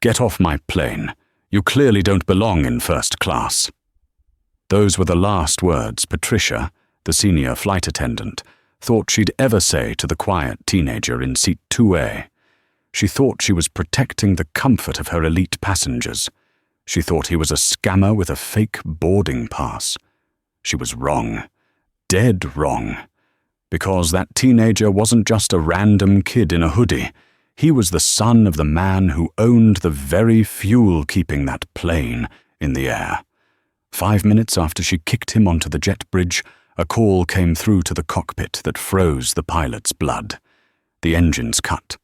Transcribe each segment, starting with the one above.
"Get off my plane. You clearly don't belong in first class." Those were the last words Patricia, the senior flight attendant, thought she'd ever say to the quiet teenager in seat 2A. She thought she was protecting the comfort of her elite passengers. She thought he was a scammer with a fake boarding pass. She was wrong. Dead wrong. Because that teenager wasn't just a random kid in a hoodie. He was the son of the man who owned the very fuel keeping that plane in the air. 5 minutes after she kicked him onto the jet bridge, a call came through to the cockpit that froze the pilot's blood. The engines cut,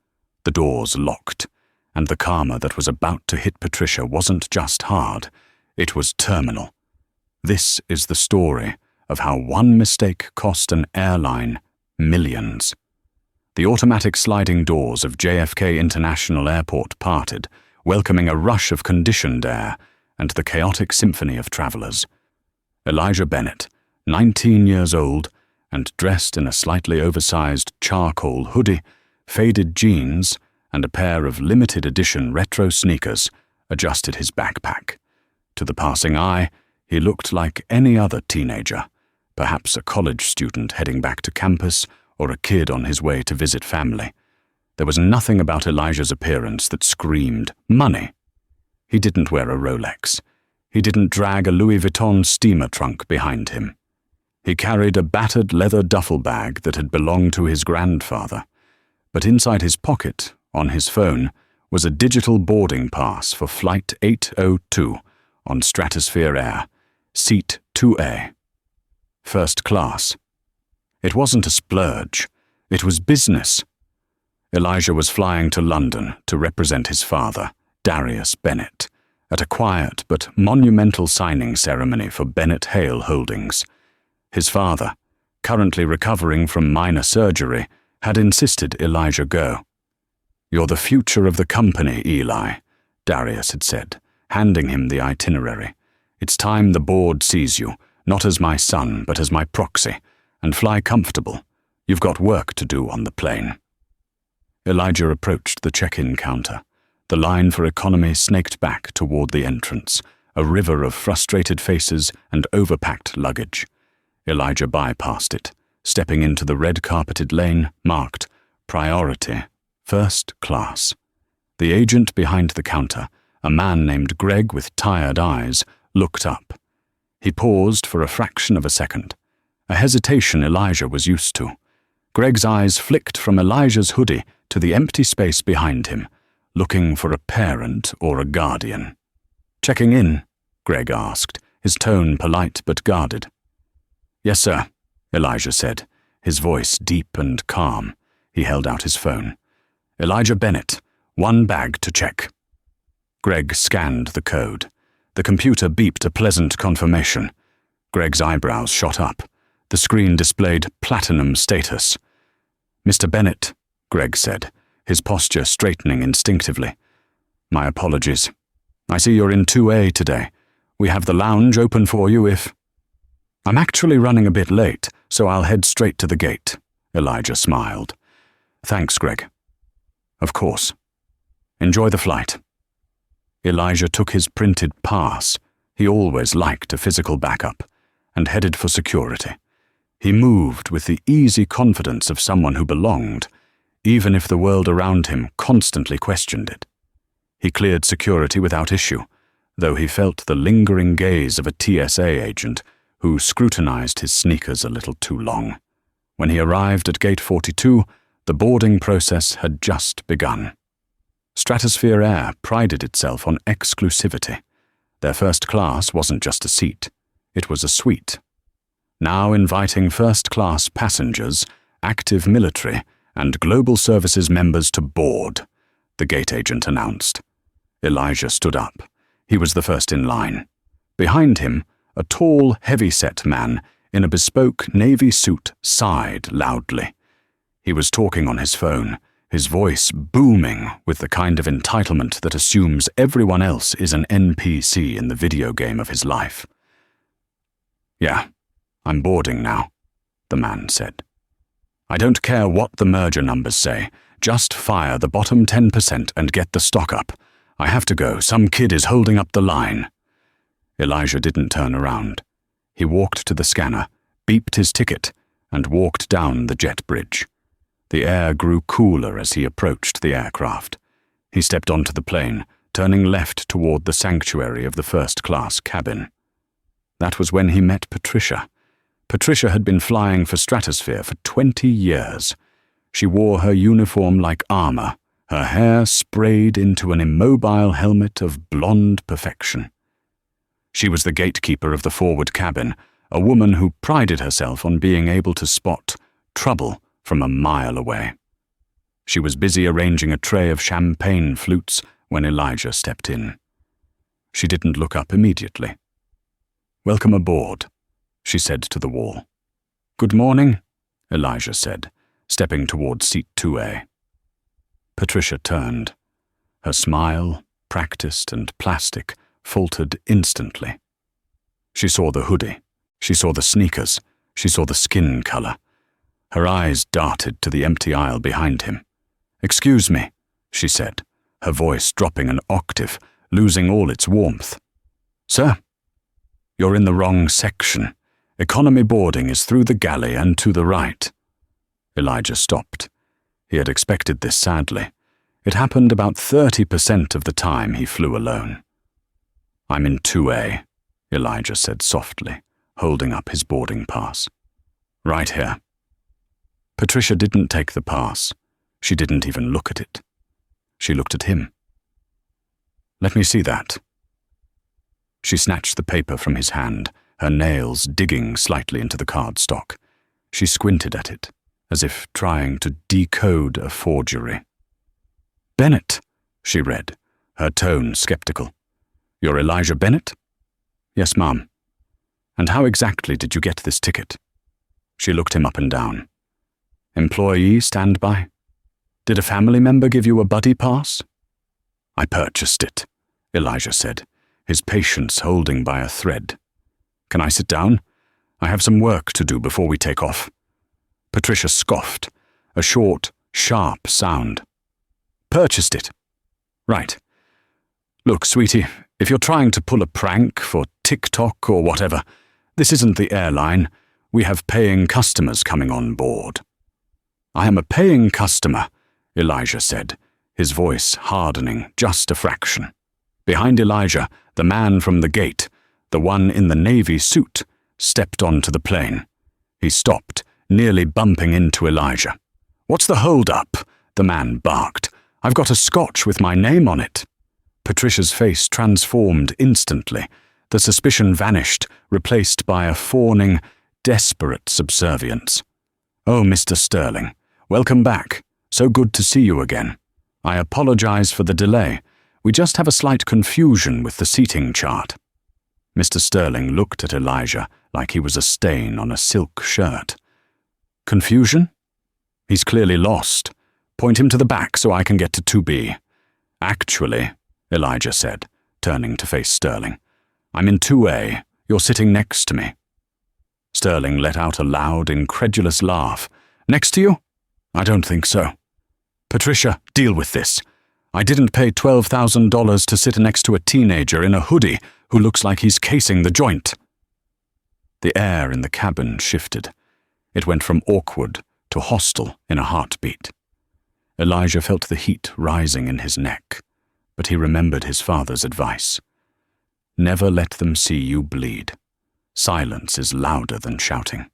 the doors locked, and the karma that was about to hit Patricia wasn't just hard, it was terminal. This is the story of how one mistake cost an airline millions. The automatic sliding doors of JFK International Airport parted, welcoming a rush of conditioned air and the chaotic symphony of travelers. Elijah Bennett, 19 years old and dressed in a slightly oversized charcoal hoodie, faded jeans, and a pair of limited edition retro sneakers, adjusted his backpack. To the passing eye, he looked like any other teenager, perhaps a college student heading back to campus or a kid on his way to visit family. There was nothing about Elijah's appearance that screamed money. He didn't wear a Rolex. He didn't drag a Louis Vuitton steamer trunk behind him. He carried a battered leather duffel bag that had belonged to his grandfather, but inside his pocket, on his phone, was a digital boarding pass for Flight 802 on Stratosphere Air, Seat 2A. First class. It wasn't a splurge. It was business. Elijah was flying to London to represent his father, Darius Bennett, at a quiet but monumental signing ceremony for Bennett Hale Holdings. His father, currently recovering from minor surgery, had insisted Elijah go. "You're the future of the company, Eli," Darius had said, handing him the itinerary. "It's time the board sees you, not as my son, but as my proxy, and fly comfortable. You've got work to do on the plane." Elijah approached the check-in counter. The line for economy snaked back toward the entrance, a river of frustrated faces and overpacked luggage. Elijah bypassed it, stepping into the red-carpeted lane marked Priority, First Class. The agent behind the counter, a man named Greg with tired eyes, looked up. He paused for a fraction of a second, a hesitation Elijah was used to. Greg's eyes flicked from Elijah's hoodie to the empty space behind him, looking for a parent or a guardian. "Checking in?" Greg asked, his tone polite but guarded. "Yes, sir," Elijah said, his voice deep and calm. He held out his phone. "Elijah Bennett, 1 bag to check." Greg scanned the code. The computer beeped a pleasant confirmation. Greg's eyebrows shot up. The screen displayed platinum status. "Mr. Bennett," Greg said, his posture straightening instinctively. "My apologies. I see you're in 2A today. We have the lounge open for you if—" "I'm actually running a bit late, so I'll head straight to the gate," Elijah smiled. "Thanks, Greg." "Of course. Enjoy the flight." Elijah took his printed pass, he always liked a physical backup, and headed for security. He moved with the easy confidence of someone who belonged, even if the world around him constantly questioned it. He cleared security without issue, though he felt the lingering gaze of a TSA agent who scrutinized his sneakers a little too long. When he arrived at Gate 42, the boarding process had just begun. Stratosphere Air prided itself on exclusivity. Their first class wasn't just a seat, it was a suite. Now inviting first-class passengers, active military, and global services members to board, the gate agent announced. Elijah stood up. He was the first in line. Behind him, a tall, heavy-set man in a bespoke navy suit sighed loudly. He was talking on his phone, his voice booming with the kind of entitlement that assumes everyone else is an NPC in the video game of his life. "Yeah, I'm boarding now," the man said. "I don't care what the merger numbers say, just fire the bottom 10% and get the stock up. I have to go. Some kid is holding up the line." Elijah didn't turn around. He walked to the scanner, beeped his ticket, and walked down the jet bridge. The air grew cooler as he approached the aircraft. He stepped onto the plane, turning left toward the sanctuary of the first-class cabin. That was when he met Patricia. Patricia had been flying for Stratosphere for 20 years. She wore her uniform like armor, her hair sprayed into an immobile helmet of blonde perfection. She was the gatekeeper of the forward cabin, a woman who prided herself on being able to spot trouble from a mile away. She was busy arranging a tray of champagne flutes when Elijah stepped in. She didn't look up immediately. "Welcome aboard," she said to the wall. "Good morning," Elijah said, stepping toward seat 2A. Patricia turned. Her smile, practiced and plastic, faltered instantly. She saw the hoodie. She saw the sneakers. She saw the skin color. Her eyes darted to the empty aisle behind him. "Excuse me," she said, her voice dropping an octave, losing all its warmth. "Sir, you're in the wrong section. Economy boarding is through the galley and to the right." Elijah stopped. He had expected this sadly. It happened about 30% of the time he flew alone. "I'm in 2A, Elijah said softly, holding up his boarding pass. "Right here." Patricia didn't take the pass. She didn't even look at it. She looked at him. "Let me see that." She snatched the paper from his hand, her nails digging slightly into the cardstock. She squinted at it, as if trying to decode a forgery. "Bennett," she read, her tone skeptical. "You're Elijah Bennett?" "Yes, ma'am." "And how exactly did you get this ticket?" She looked him up and down. "Employee standby? Did a family member give you a buddy pass?" "I purchased it," Elijah said, his patience holding by a thread. "Can I sit down? I have some work to do before we take off." Patricia scoffed, a short, sharp sound. "Purchased it? Right. Look, sweetie, if you're trying to pull a prank for TikTok or whatever, this isn't the airline. We have paying customers coming on board." "I am a paying customer," Elijah said, his voice hardening just a fraction. Behind Elijah, the man from the gate, the one in the navy suit, stepped onto the plane. He stopped, nearly bumping into Elijah. "What's the hold-up?" the man barked. "I've got a scotch with my name on it." Patricia's face transformed instantly. The suspicion vanished, replaced by a fawning, desperate subservience. "Oh, Mr. Sterling, welcome back. So good to see you again. I apologize for the delay. We just have a slight confusion with the seating chart." Mr. Sterling looked at Elijah like he was a stain on a silk shirt. "Confusion? He's clearly lost. Point him to the back so I can get to 2B. "Actually," Elijah said, turning to face Sterling, "I'm in 2A. You're sitting next to me." Sterling let out a loud, incredulous laugh. "Next to you? I don't think so. Patricia, deal with this. I didn't pay $12,000 to sit next to a teenager in a hoodie who looks like he's casing the joint." The air in the cabin shifted. It went from awkward to hostile in a heartbeat. Elijah felt the heat rising in his neck, but he remembered his father's advice. Never let them see you bleed. Silence is louder than shouting.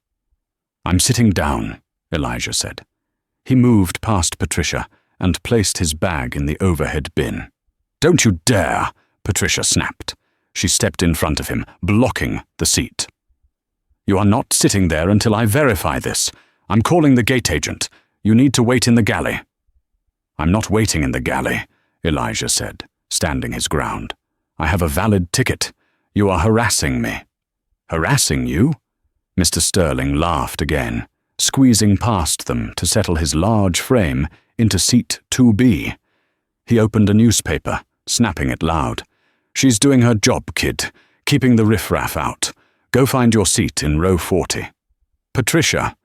"I'm sitting down," Elijah said. He moved past Patricia and placed his bag in the overhead bin. "Don't you dare!" Patricia snapped. She stepped in front of him, blocking the seat. "You are not sitting there until I verify this. I'm calling the gate agent. You need to wait in the galley." "I'm not waiting in the galley," Elijah said, standing his ground. "I have a valid ticket. You are harassing me." "Harassing you?" Mr. Sterling laughed again, squeezing past them to settle his large frame into seat 2B. He opened a newspaper, snapping it loud. "She's doing her job, kid, keeping the riffraff out. Go find your seat in row 40. "Patricia,"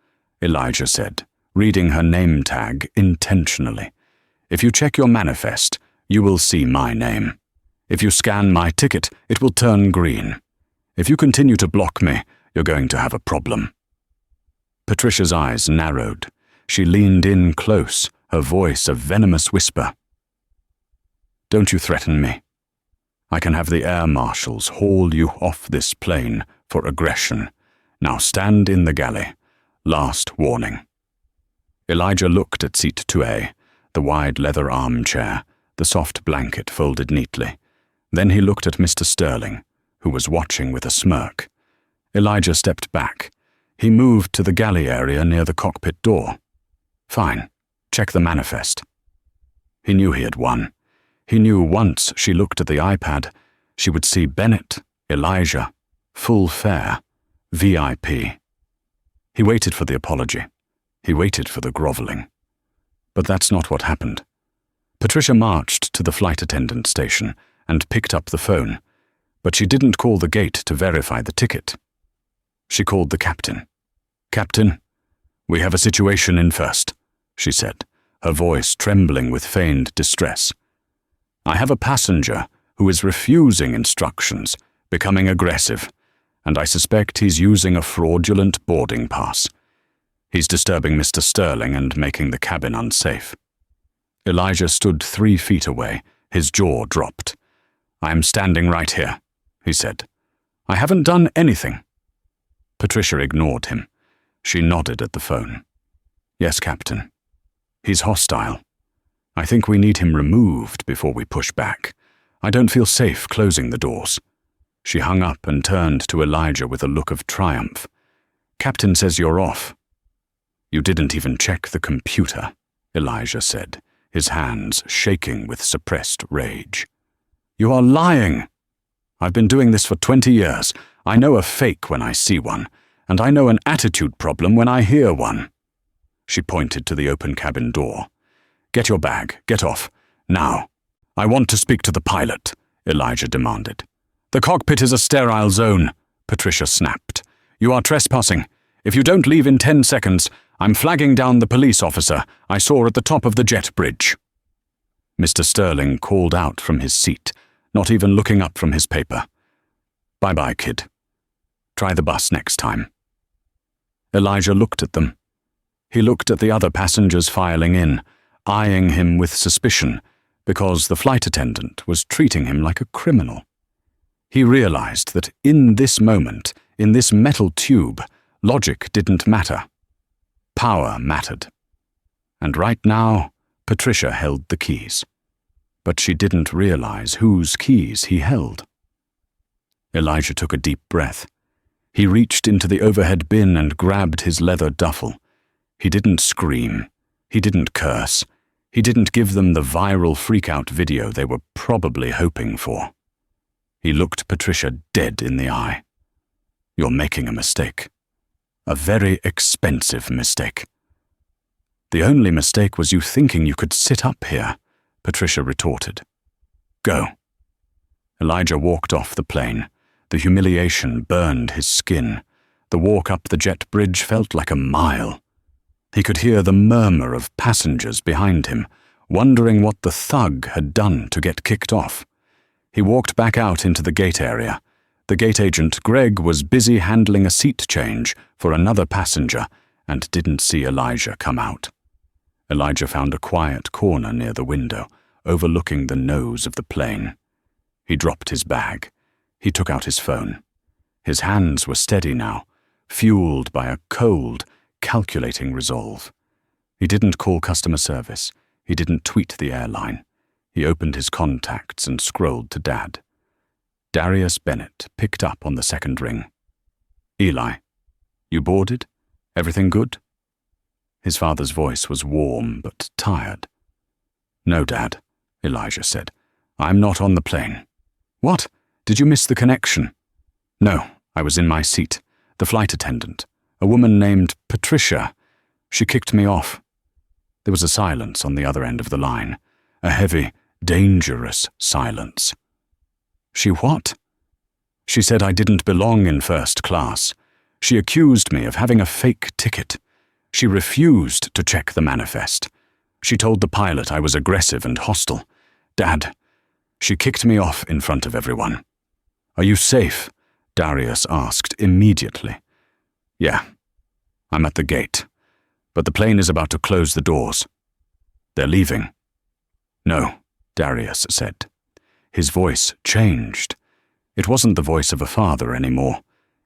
Elijah said, reading her name tag intentionally. "If you check your manifest, You will see my name. If you scan my ticket, it will turn green. If you continue to block me, you're going to have a problem." Patricia's eyes narrowed. She leaned in close, her voice a venomous whisper. "Don't you threaten me. I can have the air marshals haul you off this plane for aggression. Now stand in the galley. Last warning." Elijah looked at seat 2A, the wide leather armchair, the soft blanket folded neatly. Then he looked at Mr. Sterling, who was watching with a smirk. Elijah stepped back. He moved to the galley area near the cockpit door. "Fine. Check the manifest." He knew he had won. He knew once she looked at the iPad, she would see Bennett, Elijah, full fare, VIP. He waited for the apology. He waited for the groveling. But that's not what happened. Patricia marched to the flight attendant station and picked up the phone, but she didn't call the gate to verify the ticket. She called the captain. "Captain, we have a situation in first," she said, her voice trembling with feigned distress. "I have a passenger who is refusing instructions, becoming aggressive, and I suspect he's using a fraudulent boarding pass. He's disturbing Mr. Sterling and making the cabin unsafe." Elijah stood 3 feet away, his jaw dropped. "I am standing right here," he said. "I haven't done anything." Patricia ignored him. She nodded at the phone. "Yes, Captain. He's hostile. I think we need him removed before we push back. I don't feel safe closing the doors." She hung up and turned to Elijah with a look of triumph. "Captain says you're off." "You didn't even check the computer," Elijah said, his hands shaking with suppressed rage. "You are lying. I've been doing this for 20 years. I know a fake when I see one, and I know an attitude problem when I hear one." She pointed to the open cabin door. "Get your bag. Get off. Now." "I want to speak to the pilot," Elijah demanded. "The cockpit is a sterile zone," Patricia snapped. "You are trespassing. If you don't leave in 10 seconds, I'm flagging down the police officer I saw at the top of the jet bridge." Mr. Sterling called out from his seat, not even looking up from his paper. "Bye-bye, kid. Try the bus next time." Elijah looked at them. He looked at the other passengers filing in, eyeing him with suspicion, because the flight attendant was treating him like a criminal. He realized that in this moment, in this metal tube, logic didn't matter. Power mattered. And right now, Patricia held the keys. But she didn't realize whose keys he held. Elijah took a deep breath. He reached into the overhead bin and grabbed his leather duffel. He didn't scream. He didn't curse. He didn't give them the viral freak-out video they were probably hoping for. He looked Patricia dead in the eye. "You're making a mistake. A very expensive mistake." "The only mistake was you thinking you could sit up here," Patricia retorted. "Go." Elijah walked off the plane. The humiliation burned his skin. The walk up the jet bridge felt like a mile. He could hear the murmur of passengers behind him, wondering what the thug had done to get kicked off. He walked back out into the gate area. The gate agent, Greg, was busy handling a seat change for another passenger and didn't see Elijah come out. Elijah found a quiet corner near the window, overlooking the nose of the plane. He dropped his bag. He took out his phone. His hands were steady now, fueled by a cold, calculating resolve. He didn't call customer service. He didn't tweet the airline. He opened his contacts and scrolled to Dad. Darius Bennett picked up on the second ring. "Eli, you boarded? Everything good?" His father's voice was warm but tired. "No, Dad," Elijah said. "I'm not on the plane." "What? Did you miss the connection?" "No, I was in my seat. The flight attendant, a woman named Patricia, she kicked me off." There was a silence on the other end of the line, a heavy, dangerous silence. "She what?" "She said I didn't belong in first class. She accused me of having a fake ticket. She refused to check the manifest. She told the pilot I was aggressive and hostile. Dad. She kicked me off in front of everyone. Are you safe? Darius asked immediately. Yeah. I'm at the gate, but the plane is about to close the doors. They're leaving. No, Darius said. His voice changed. It wasn't the voice of a father anymore.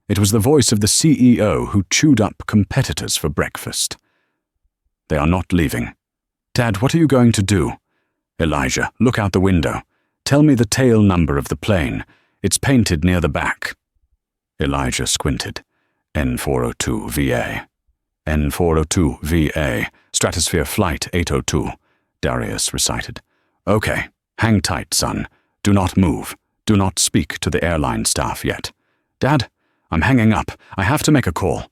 It was the voice of the CEO who chewed up competitors for breakfast. They are not leaving. Dad, what are you going to do? Elijah, look out the window. Tell me the tail number of the plane. It's painted near the back. Elijah squinted. N402 VA. N402 VA. Stratosphere Flight 802, Darius recited. Okay, hang tight, son. Do not move. Do not speak to the airline staff yet. Dad, I'm hanging up. I have to make a call.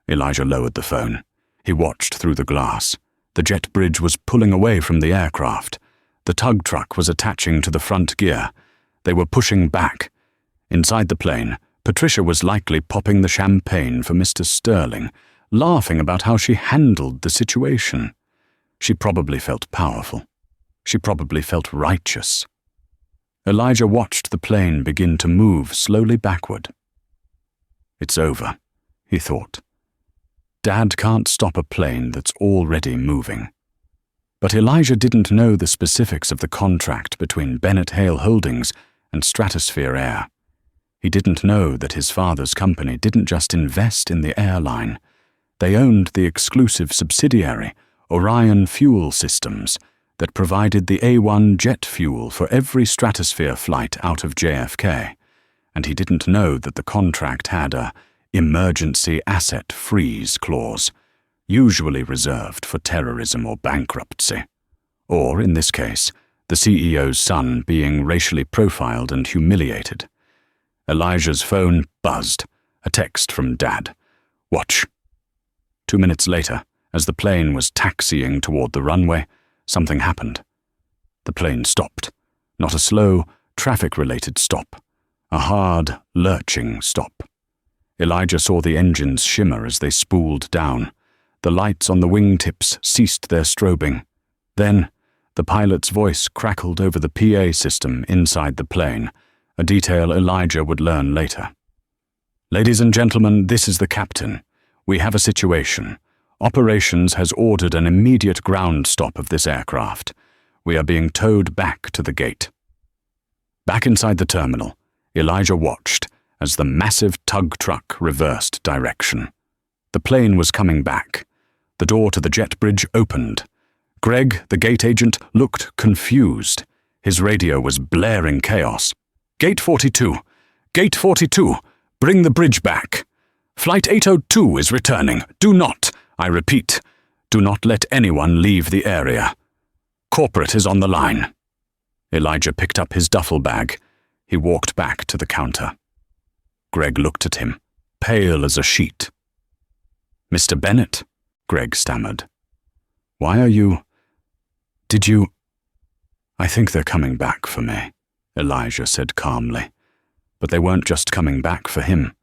Elijah lowered the phone. He watched through the glass. The jet bridge was pulling away from the aircraft. The tug truck was attaching to the front gear. They were pushing back. Inside the plane, Patricia was likely popping the champagne for Mr. Sterling, laughing about how she handled the situation. She probably felt powerful. She probably felt righteous. Elijah watched the plane begin to move slowly backward. It's over, he thought. Dad can't stop a plane that's already moving. But Elijah didn't know the specifics of the contract between Bennett Hale Holdings and Stratosphere Air. He didn't know that his father's company didn't just invest in the airline. They owned the exclusive subsidiary, Orion Fuel Systems, that provided the A1 jet fuel for every Stratosphere flight out of JFK, and he didn't know that the contract had a emergency asset freeze clause, usually reserved for terrorism or bankruptcy, or, in this case, the CEO's son being racially profiled and humiliated. Elijah's phone buzzed, a text from Dad. Watch. 2 minutes later, as the plane was taxiing toward the runway, something happened. The plane stopped. Not a slow, traffic-related stop. A hard, lurching stop. Elijah saw the engines shimmer as they spooled down. The lights on the wingtips ceased their strobing. Then, the pilot's voice crackled over the PA system inside the plane, a detail Elijah would learn later. Ladies and gentlemen, this is the captain. We have a situation. Operations has ordered an immediate ground stop of this aircraft. We are being towed back to the gate. Back inside the terminal, Elijah watched as the massive tug truck reversed direction. The plane was coming back. The door to the jet bridge opened. Greg, the gate agent, looked confused. His radio was blaring chaos. Gate 42. Gate 42. Bring the bridge back. Flight 802 is returning. Do not, I repeat, do not let anyone leave the area. Corporate is on the line. Elijah picked up his duffel bag. He walked back to the counter. Greg looked at him, pale as a sheet. Mr. Bennett, Greg stammered. Why are you... Did you... I think they're coming back for me, Elijah said calmly. But they weren't just coming back for him.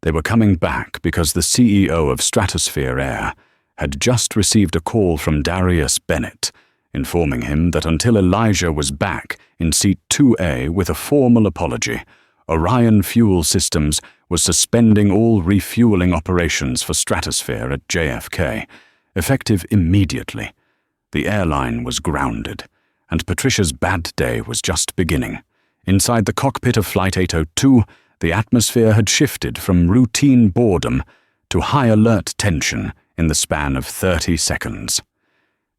They were coming back because the CEO of Stratosphere Air had just received a call from Darius Bennett, informing him that until Elijah was back in seat 2A with a formal apology, Orion Fuel Systems was suspending all refueling operations for Stratosphere at JFK, effective immediately. The airline was grounded, and Patricia's bad day was just beginning. Inside the cockpit of Flight 802, the atmosphere had shifted from routine boredom to high-alert tension in the span of 30 seconds.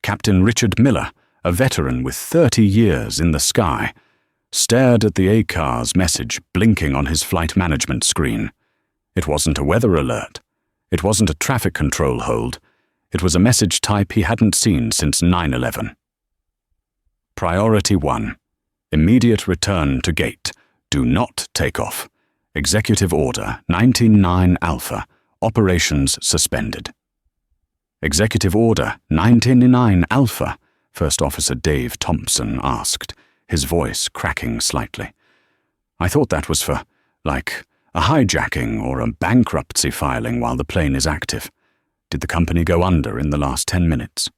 Captain Richard Miller, a veteran with 30 years in the sky, stared at the ACAR's message blinking on his flight management screen. It wasn't a weather alert. It wasn't a traffic control hold. It was a message type he hadn't seen since 9/11. Priority 1. Immediate return to gate. Do not take off. Executive Order 199 Alpha. Operations suspended. Executive Order 199 Alpha, First Officer Dave Thompson asked, his voice cracking slightly. I thought that was for, like, a hijacking or a bankruptcy filing while the plane is active. Did the company go under in the last 10 minutes?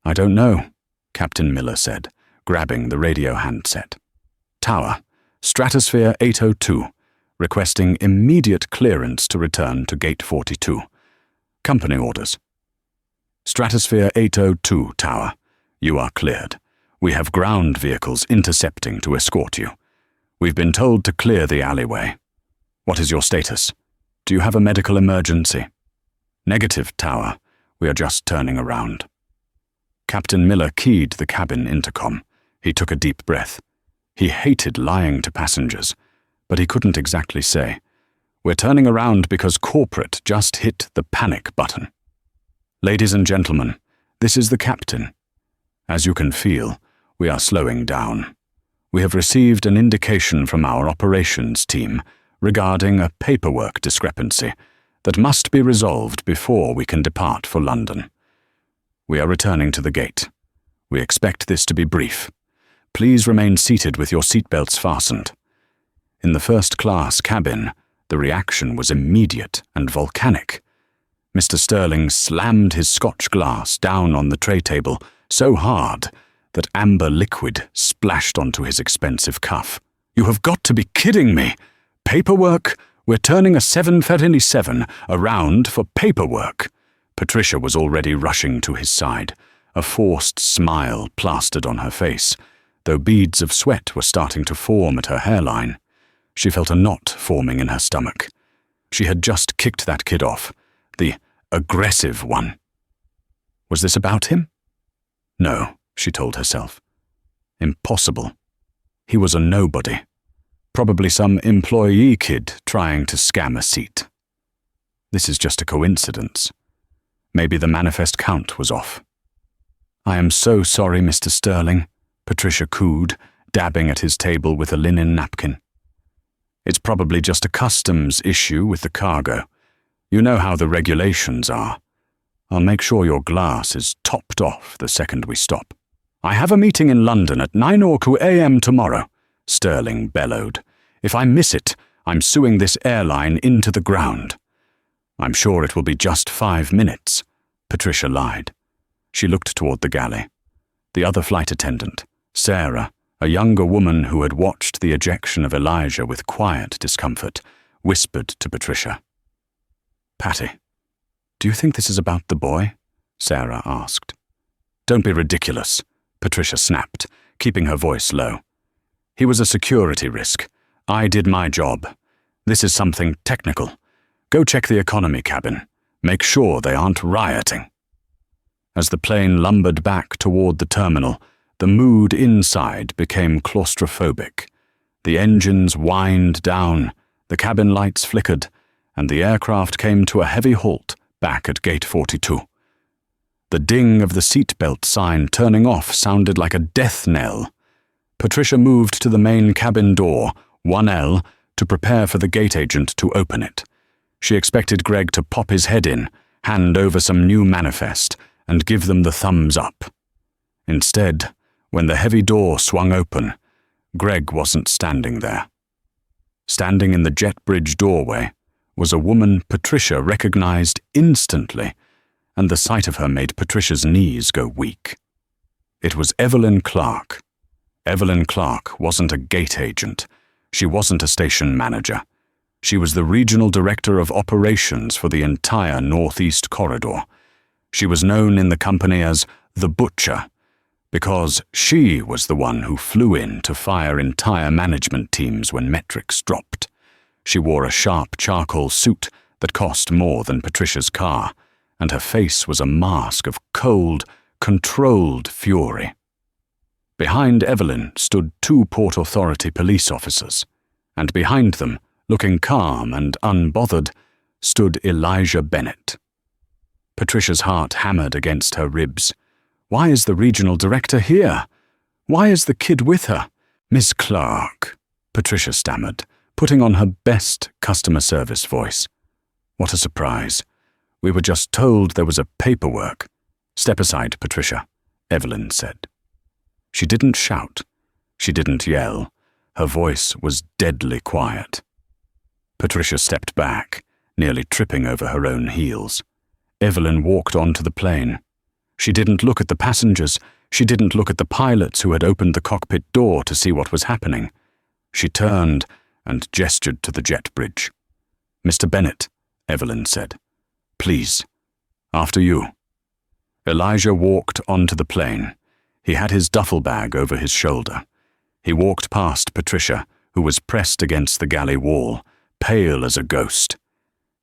I don't know, Captain Miller said, grabbing the radio handset. Tower, Stratosphere 802, requesting immediate clearance to return to Gate 42. Company orders. Stratosphere 802, Tower. You are cleared. We have ground vehicles intercepting to escort you. We've been told to clear the alleyway. What is your status? Do you have a medical emergency? Negative, Tower. We are just turning around. Captain Miller keyed the cabin intercom. He took a deep breath. He hated lying to passengers, but he couldn't exactly say. We're turning around because corporate just hit the panic button. Ladies and gentlemen, this is the captain. As you can feel, we are slowing down. We have received an indication from our operations team regarding a paperwork discrepancy that must be resolved before we can depart for London. We are returning to the gate. We expect this to be brief. Please remain seated with your seatbelts fastened. In the first-class cabin, the reaction was immediate and volcanic. Mr. Sterling slammed his Scotch glass down on the tray table so hard that amber liquid splashed onto his expensive cuff. You have got to be kidding me! Paperwork? We're turning a 737 around for paperwork. Patricia was already rushing to his side, a forced smile plastered on her face, though beads of sweat were starting to form at her hairline. She felt a knot forming in her stomach. She had just kicked that kid off, the aggressive one. Was this about him? No, she told herself. Impossible. He was a nobody. Probably some employee kid trying to scam a seat. This is just a coincidence. Maybe the manifest count was off. I am so sorry, Mr. Sterling, Patricia cooed, dabbing at his table with a linen napkin. It's probably just a customs issue with the cargo. You know how the regulations are. I'll make sure your glass is topped off the second we stop. I have a meeting in London at 9 a.m. tomorrow, Sterling bellowed. If I miss it, I'm suing this airline into the ground. I'm sure it will be just 5 minutes, Patricia lied. She looked toward the galley. The other flight attendant, Sarah, a younger woman who had watched the ejection of Elijah with quiet discomfort, whispered to Patricia. Patty, do you think this is about the boy? Sarah asked. Don't be ridiculous, Patricia snapped, keeping her voice low. He was a security risk. I did my job. This is something technical. Go check the economy cabin. Make sure they aren't rioting. As the plane lumbered back toward the terminal, the mood inside became claustrophobic. The engines whined down, the cabin lights flickered, and the aircraft came to a heavy halt back at Gate 42. The ding of the seatbelt sign turning off sounded like a death knell. Patricia moved to the main cabin door, 1L, to prepare for the gate agent to open it. She expected Greg to pop his head in, hand over some new manifest, and give them the thumbs up. Instead, when the heavy door swung open, Greg wasn't standing there. Standing in the jet bridge doorway was a woman Patricia recognized instantly, and the sight of her made Patricia's knees go weak. It was Evelyn Clark. Evelyn Clark wasn't a gate agent. She wasn't a station manager. She was the regional director of operations for the entire Northeast Corridor. She was known in the company as the Butcher, because she was the one who flew in to fire entire management teams when metrics dropped. She wore a sharp charcoal suit that cost more than Patricia's car, and her face was a mask of cold, controlled fury. Behind Evelyn stood 2 Port Authority police officers, and behind them, looking calm and unbothered, stood Elijah Bennett. Patricia's heart hammered against her ribs. Why is the regional director here? Why is the kid with her? Miss Clark, Patricia stammered, putting on her best customer service voice. What a surprise. We were just told there was a paperwork. Step aside, Patricia, Evelyn said. She didn't shout. She didn't yell. Her voice was deadly quiet. Patricia stepped back, nearly tripping over her own heels. Evelyn walked onto the plane. She didn't look at the passengers. She didn't look at the pilots who had opened the cockpit door to see what was happening. She turned and gestured to the jet bridge. "Mr. Bennett," Evelyn said. "Please. After you." Elijah walked onto the plane. He had his duffel bag over his shoulder. He walked past Patricia, who was pressed against the galley wall, pale as a ghost.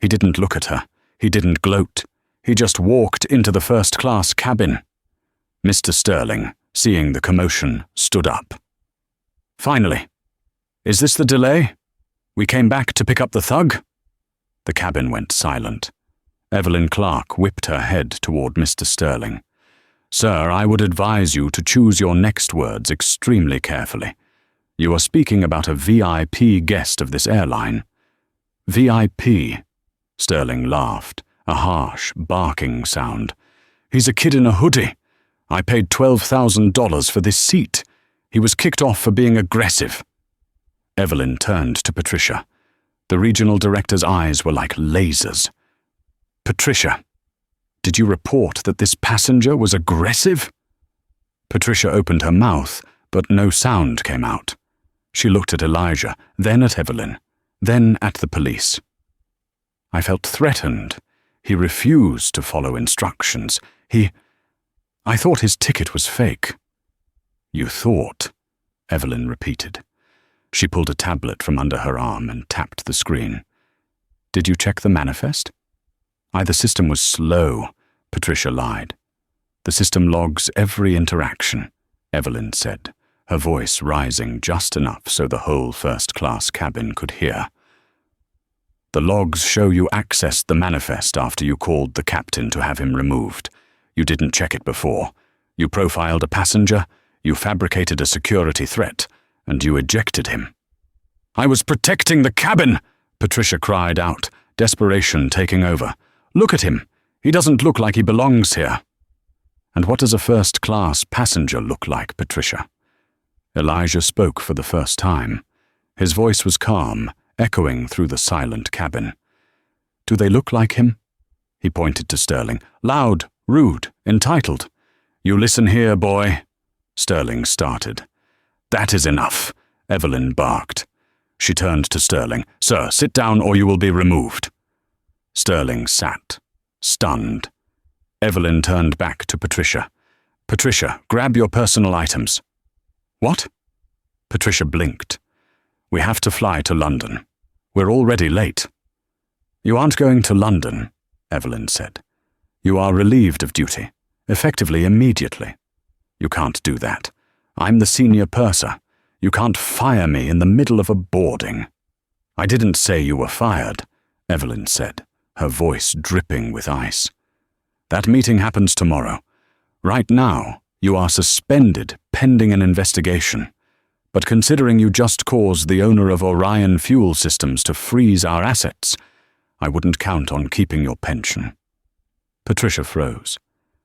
He didn't look at her. He didn't gloat. He just walked into the first-class cabin. Mr. Sterling, seeing the commotion, stood up. "Finally. Is this the delay? We came back to pick up the thug?" The cabin went silent. Evelyn Clark whipped her head toward Mr. Sterling. "Sir, I would advise you to choose your next words extremely carefully. You are speaking about a VIP guest of this airline." "VIP?" Sterling laughed, a harsh, barking sound. "He's a kid in a hoodie. I paid $12,000 for this seat. He was kicked off for being aggressive." Evelyn turned to Patricia. The regional director's eyes were like lasers. "Patricia, did you report that this passenger was aggressive?" Patricia opened her mouth, but no sound came out. She looked at Elijah, then at Evelyn, then at the police. "I felt threatened. He refused to follow instructions. I thought his ticket was fake." "You thought?" Evelyn repeated. She pulled a tablet from under her arm and tapped the screen. "Did you check the manifest?" "The system was slow," Patricia lied. "The system logs every interaction," Evelyn said, her voice rising just enough so the whole first-class cabin could hear. "The logs show you accessed the manifest after you called the captain to have him removed. You didn't check it before. You profiled a passenger, you fabricated a security threat, and you ejected him." "I was protecting the cabin!" Patricia cried out, desperation taking over. "Look at him. He doesn't look like he belongs here." "And what does a first-class passenger look like, Patricia?" Elijah spoke for the first time. His voice was calm, echoing through the silent cabin. "Do they look like him?" He pointed to Sterling. "Loud, rude, entitled. You listen here, boy." Sterling started. "That is enough," Evelyn barked. She turned to Sterling. "Sir, sit down or you will be removed." Sterling sat, stunned. Evelyn turned back to Patricia. "Patricia, grab your personal items." "What?" Patricia blinked. "We have to fly to London. We're already late." "You aren't going to London," Evelyn said. "You are relieved of duty, effectively immediately." "You can't do that. I'm the senior purser. You can't fire me in the middle of a boarding." "I didn't say you were fired," Evelyn said, her voice dripping with ice. "That meeting happens tomorrow. Right now, you are suspended pending an investigation. But considering you just caused the owner of Orion Fuel Systems to freeze our assets, I wouldn't count on keeping your pension." Patricia froze.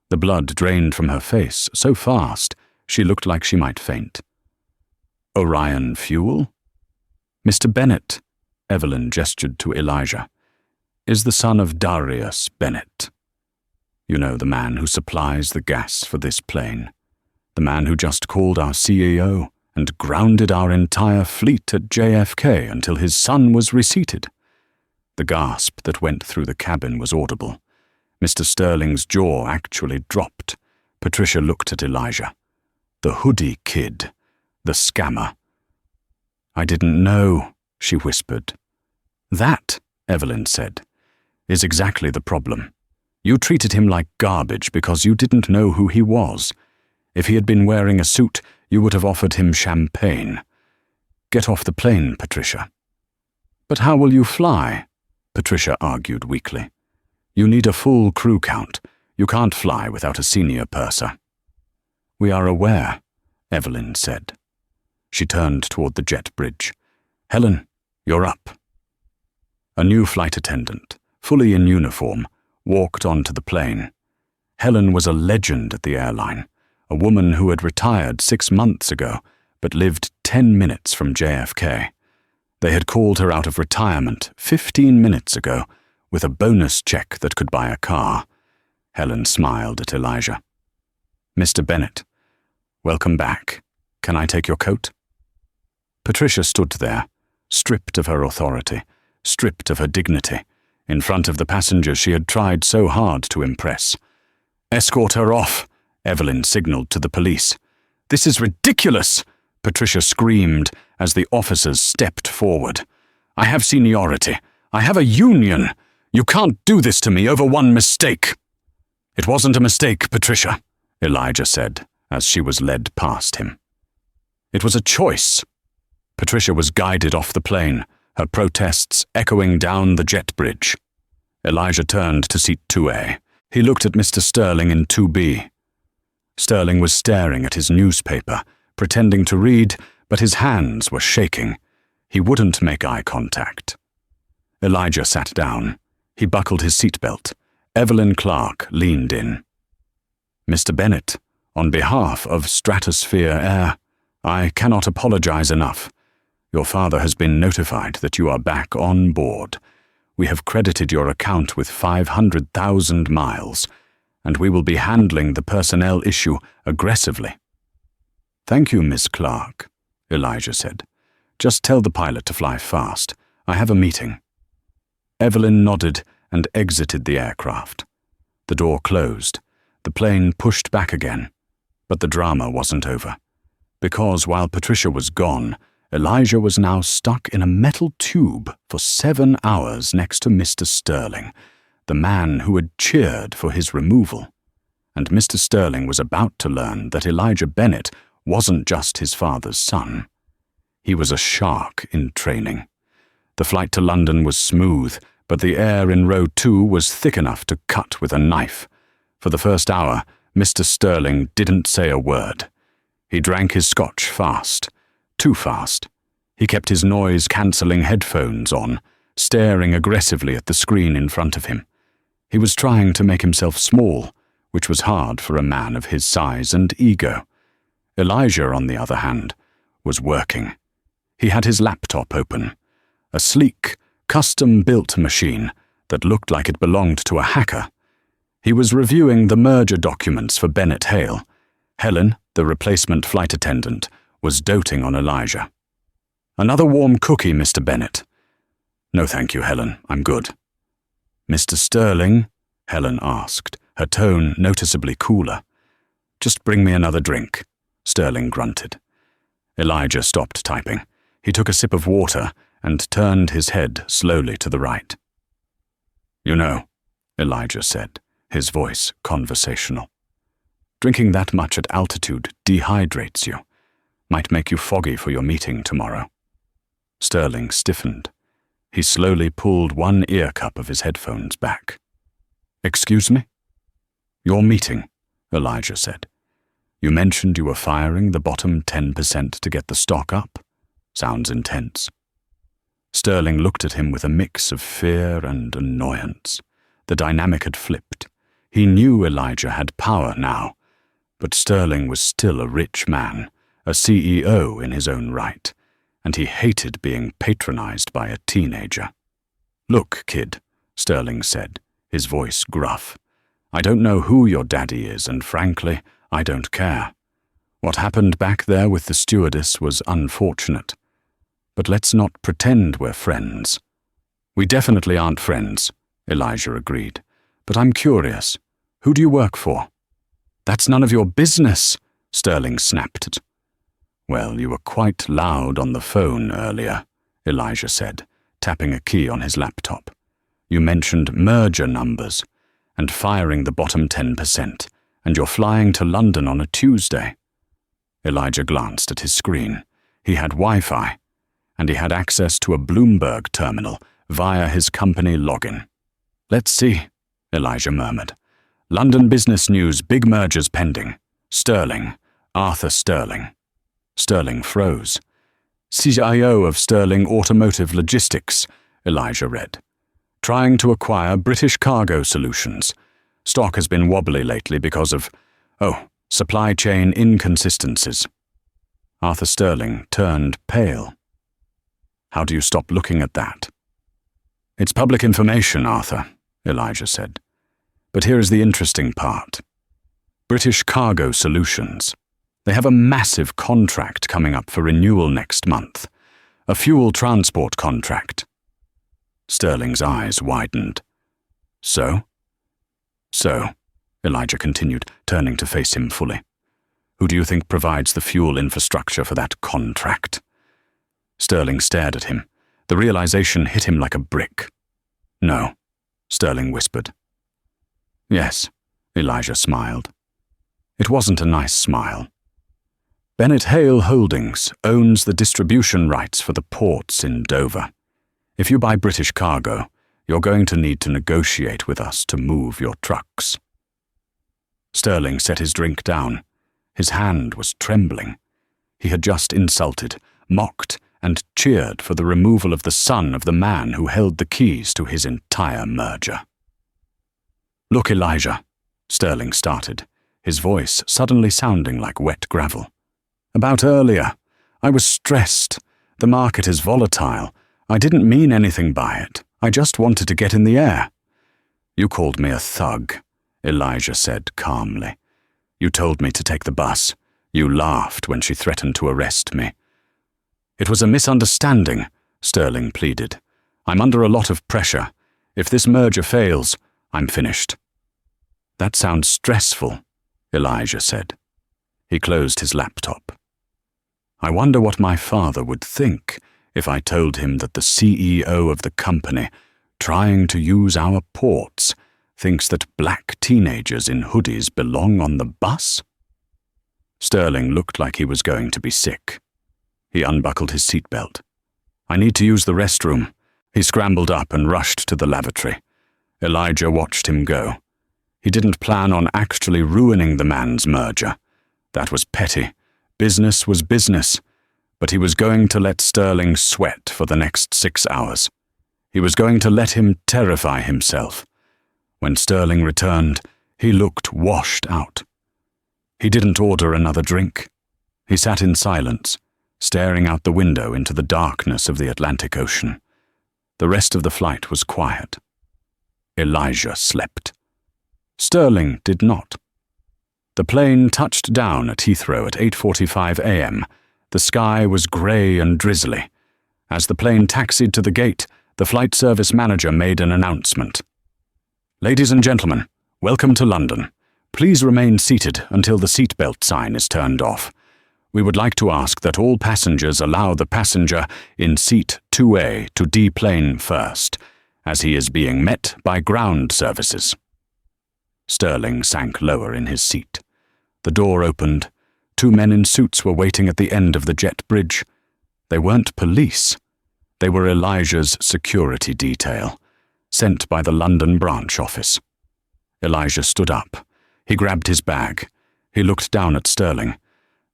The blood drained from her face so fast she looked like she might faint. "Orion Fuel?" "Mr. Bennett," Evelyn gestured to Elijah, "is the son of Darius Bennett. You know, the man who supplies the gas for this plane. The man who just called our CEO and grounded our entire fleet at JFK until his son was reseated." The gasp that went through the cabin was audible. Mr. Sterling's jaw actually dropped. Patricia looked at Elijah. "The hoodie kid. The scammer." "I didn't know," she whispered. "That," Evelyn said, "is exactly the problem. You treated him like garbage because you didn't know who he was. If he had been wearing a suit, you would have offered him champagne. Get off the plane, Patricia." "But how will you fly?" Patricia argued weakly. "You need a full crew count. You can't fly without a senior purser." "We are aware," Evelyn said. She turned toward the jet bridge. "Helen, you're up." A new flight attendant, fully in uniform, walked onto the plane. Helen was a legend at the airline, a woman who had retired 6 months ago, but lived 10 minutes from JFK. They had called her out of retirement 15 minutes ago with a bonus check that could buy a car. Helen smiled at Elijah. "Mr. Bennett, Welcome back. Can I take your coat? Patricia stood there, stripped of her authority, stripped of her dignity, in front of the passengers she had tried so hard to impress. Escort her off, Evelyn signalled to the police. This is ridiculous, Patricia screamed as the officers stepped forward. I have seniority. I have a union. You can't do this to me over one mistake. It wasn't a mistake, Patricia, Elijah said, as she was led past him. It was a choice. Patricia was guided off the plane, her protests echoing down the jet bridge. Elijah turned to seat 2A. He looked at Mr. Sterling in 2B. Sterling was staring at his newspaper, pretending to read, but his hands were shaking. He wouldn't make eye contact. Elijah sat down. He buckled his seatbelt. Evelyn Clark leaned in. Mr. Bennett, on behalf of Stratosphere Air, I cannot apologize enough. Your father has been notified that you are back on board. We have credited your account with 500,000 miles, and we will be handling the personnel issue aggressively. Thank you, Miss Clark, Elijah said. Just tell the pilot to fly fast. I have a meeting. Evelyn nodded and exited the aircraft. The door closed. The plane pushed back again. But the drama wasn't over. Because while Patricia was gone, Elijah was now stuck in a metal tube for 7 hours next to Mr. Sterling, the man who had cheered for his removal. And Mr. Sterling was about to learn that Elijah Bennett wasn't just his father's son. He was a shark in training. The flight to London was smooth, but the air in row 2 was thick enough to cut with a knife. For the first hour, Mr. Sterling didn't say a word. He drank his scotch fast. Too fast. He kept his noise-cancelling headphones on, staring aggressively at the screen in front of him. He was trying to make himself small, which was hard for a man of his size and ego. Elijah, on the other hand, was working. He had his laptop open, a sleek, custom-built machine that looked like it belonged to a hacker. He was reviewing the merger documents for Bennett Hale. Helen, the replacement flight attendant, was doting on Elijah. Another warm cookie, Mr. Bennett. No, thank you, Helen. I'm good. Mr. Sterling? Helen asked, her tone noticeably cooler. Just bring me another drink, Sterling grunted. Elijah stopped typing. He took a sip of water and turned his head slowly to the right. You know, Elijah said, his voice conversational. Drinking that much at altitude dehydrates you. Might make you foggy for your meeting tomorrow. Sterling stiffened. He slowly pulled one ear cup of his headphones back. Excuse me? Your meeting, Elijah said. You mentioned you were firing the bottom 10% to get the stock up. Sounds intense. Sterling looked at him with a mix of fear and annoyance. The dynamic had flipped. He knew Elijah had power now, but Sterling was still a rich man, a CEO in his own right, and he hated being patronized by a teenager. Look, kid, Sterling said, his voice gruff. I don't know who your daddy is, and frankly, I don't care. What happened back there with the stewardess was unfortunate. But let's not pretend we're friends. We definitely aren't friends, Elijah agreed. But I'm curious. Who do you work for? That's none of your business, Sterling snapped. Well, you were quite loud on the phone earlier, Elijah said, tapping a key on his laptop. You mentioned merger numbers and firing the bottom 10%, and you're flying to London on a Tuesday. Elijah glanced at his screen. He had Wi-Fi, and he had access to a Bloomberg terminal via his company login. Let's see, Elijah murmured. London Business News, big mergers pending. Sterling, Arthur Sterling. Sterling froze. CIO of Sterling Automotive Logistics, Elijah read. Trying to acquire British Cargo Solutions. Stock has been wobbly lately because of, supply chain inconsistencies. Arthur Sterling turned pale. How do you stop looking at that? It's public information, Arthur, Elijah said. But here is the interesting part. British Cargo Solutions. They have a massive contract coming up for renewal next month. A fuel transport contract. Sterling's eyes widened. So, Elijah continued, turning to face him fully. Who do you think provides the fuel infrastructure for that contract? Sterling stared at him. The realization hit him like a brick. No, Sterling whispered. Yes, Elijah smiled. It wasn't a nice smile. Bennett Hale Holdings owns the distribution rights for the ports in Dover. If you buy British cargo, you're going to need to negotiate with us to move your trucks. Sterling set his drink down. His hand was trembling. He had just insulted, mocked, and cheered for the removal of the son of the man who held the keys to his entire merger. Look, Elijah, Sterling started, his voice suddenly sounding like wet gravel. About earlier, I was stressed. The market is volatile. I didn't mean anything by it. I just wanted to get in the air. You called me a thug, Elijah said calmly. You told me to take the bus. You laughed when she threatened to arrest me. It was a misunderstanding, Sterling pleaded. I'm under a lot of pressure. If this merger fails, I'm finished. That sounds stressful, Elijah said. He closed his laptop. I wonder what my father would think if I told him that the CEO of the company, trying to use our ports, thinks that black teenagers in hoodies belong on the bus? Sterling looked like he was going to be sick. He unbuckled his seatbelt. I need to use the restroom. He scrambled up and rushed to the lavatory. Elijah watched him go. He didn't plan on actually ruining the man's merger. That was petty. Business was business. But he was going to let Sterling sweat for the next 6 hours. He was going to let him terrify himself. When Sterling returned, he looked washed out. He didn't order another drink. He sat in silence, staring out the window into the darkness of the Atlantic Ocean. The rest of the flight was quiet. Elijah slept. Sterling did not. The plane touched down at Heathrow at 8:45 a.m. The sky was grey and drizzly. As the plane taxied to the gate, the flight service manager made an announcement. Ladies and gentlemen, welcome to London. Please remain seated until the seatbelt sign is turned off. We would like to ask that all passengers allow the passenger in seat 2A to deplane first, as he is being met by ground services. Sterling sank lower in his seat. The door opened. 2 men in suits were waiting at the end of the jet bridge. They weren't police. They were Elijah's security detail, sent by the London branch office. Elijah stood up. He grabbed his bag. He looked down at Sterling.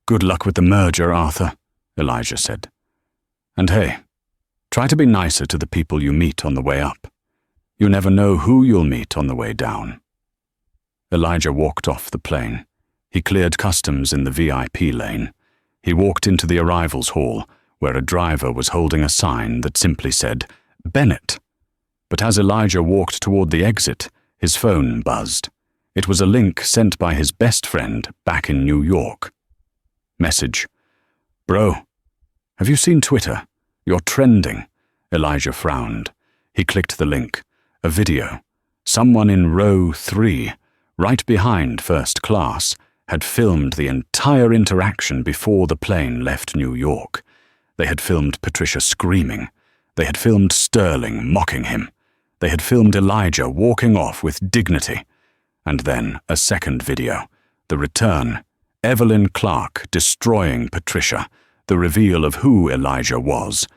Good luck with the merger, Arthur, Elijah said. And hey, try to be nicer to the people you meet on the way up. You never know who you'll meet on the way down. Elijah walked off the plane. He cleared customs in the VIP lane. He walked into the arrivals hall, where a driver was holding a sign that simply said, Bennett. But as Elijah walked toward the exit, his phone buzzed. It was a link sent by his best friend back in New York. Message. Bro, have you seen Twitter? You're trending. Elijah frowned. He clicked the link. A video. Someone in row 3, right behind first class, had filmed the entire interaction before the plane left New York. They had filmed Patricia screaming. They had filmed Sterling mocking him. They had filmed Elijah walking off with dignity. And then a second video. The return. Evelyn Clark destroying Patricia. The reveal of who Elijah was.